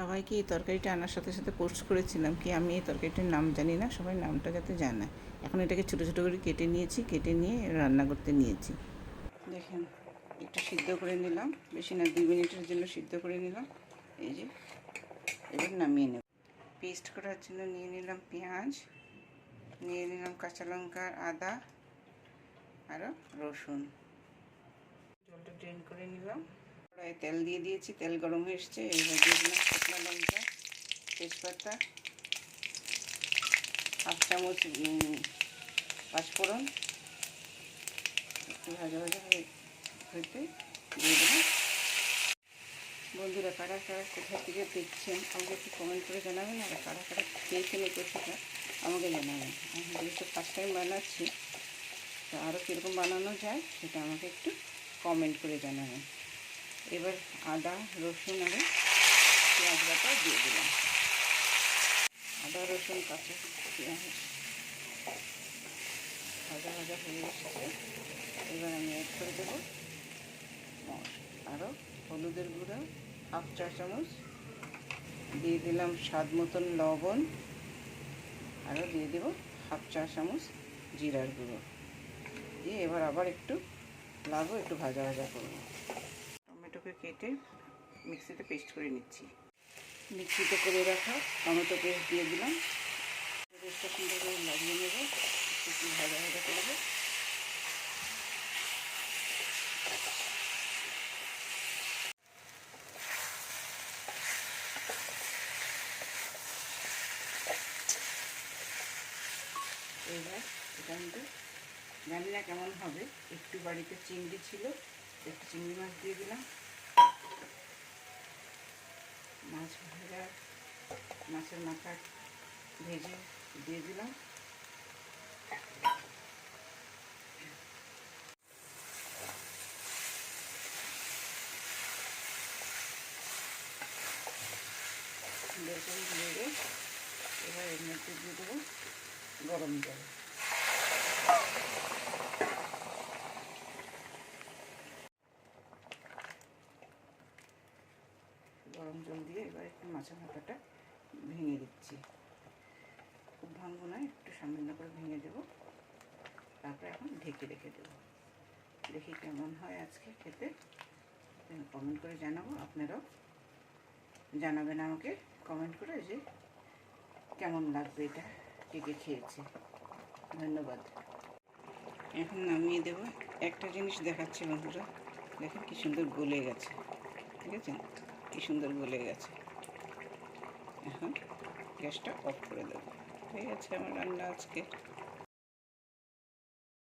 সবাইকে এই তরকারিটা আনার সাথে সাথে পোস্ট করেছিলাম কি আমি এই তরকারিটার নাম জানি না, সবাই নামটা যাতে জানায়। এখন এটাকে ছোটো ছোটো করে কেটে নিয়েছি, কেটে নিয়ে রান্না করতে নিয়েছি। দেখেন একটু সিদ্ধ করে নিলাম, বেশি না 2 মিনিটের জন্য সিদ্ধ করে নিলাম। এই যে এবার নামিয়ে নেব। পেস্ট করার জন্য নিয়ে নিলাম পেঁয়াজ, নিয়ে নিলাম কাঁচা লঙ্কা, আদা আরও রসুন। জলটা ড্রেন করে নিলাম। কড়াইয়ে তেল দিয়ে দিয়েছি, তেল গরম হয়ে এসছে। এবার দিয়ে দিলাম শুকনো লঙ্কা, তেজপাতা, 1/2 চামচ পাঁচফোড়ন, একটু ভাজা ভাজা হইতে দিয়ে দিলাম। বন্ধুরা কারা কারা কোথা থেকে দেখছেন আমাকে একটু কমেন্ট করে জানাবেন, আর কারা কারা খেয়েছেন এই কষাটা আমাকে জানাবেন। আমি যেহেতু ফার্স্ট টাইম বানাচ্ছি, তো আরও কীরকম বানানো যায় সেটা আমাকে একটু কমেন্ট করে জানাবেন। এবার আদা রসুন আর পেঁয়াজ বাটা দিয়ে দিলাম। আদা রসুন কাঁচা পেঁয়াজ ভাজা ভাজা হয়ে এসেছে। এবার আমি অ্যাড করে দেবো আরও হলুদের গুঁড়ো 1/2 চা চামচ, দিয়ে দিলাম স্বাদ মতন লবণ, আরও দিয়ে দেবো 1/2 চা চামচ জিরার গুঁড়ো দিয়ে এবার আবার একটু লাগবো, একটু ভাজা ভাজা করবো। টমেটোকে কেটে মিক্সিতে পেস্ট করে নিচ্ছি। মিক্সিতে করে রাখা টমেটো পেস্ট দিয়ে দিলাম। পেস্টটা সুন্দর করে লাগিয়ে নেব, একটু ভাজা ভাজা করবো। এবার এটা কিন্তু জানি না কেমন হবে, একটু বাড়িতে চিংড়ি ছিল, একটু চিংড়ি মাছ দিয়ে দিলাম। মাছ ভাজা মাছের মাথা ভেজে দিয়ে দিলাম। নেড়ে এবার এর মধ্যে দিয়ে দেবো গরম জল। গরম জল দিয়ে এবার একটু মাছের মাথাটা ভেঙে দিচ্ছি। খুব ভাঙবো না, একটু সামান্য করে ভেঙে দেবো। তারপরে এখন ঢেকে রেখে দেবো। দেখি কেমন হয় আজকে খেতে, কমেন্ট করে জানাবো। আপনারাও জানাবেন আমাকে কমেন্ট করে যে কেমন লাগবে, এটা কে কে খেয়েছে। ধন্যবাদ। এখন নামিয়ে দেবো। একটা জিনিস দেখাচ্ছি বন্ধুরা, দেখেন কি সুন্দর গলে গেছে, ঠিক আছে, কি সুন্দর গলে গেছে। এখন গ্যাসটা অফ করে দেবো। হয়ে গেছে আমার রান্না আজকে।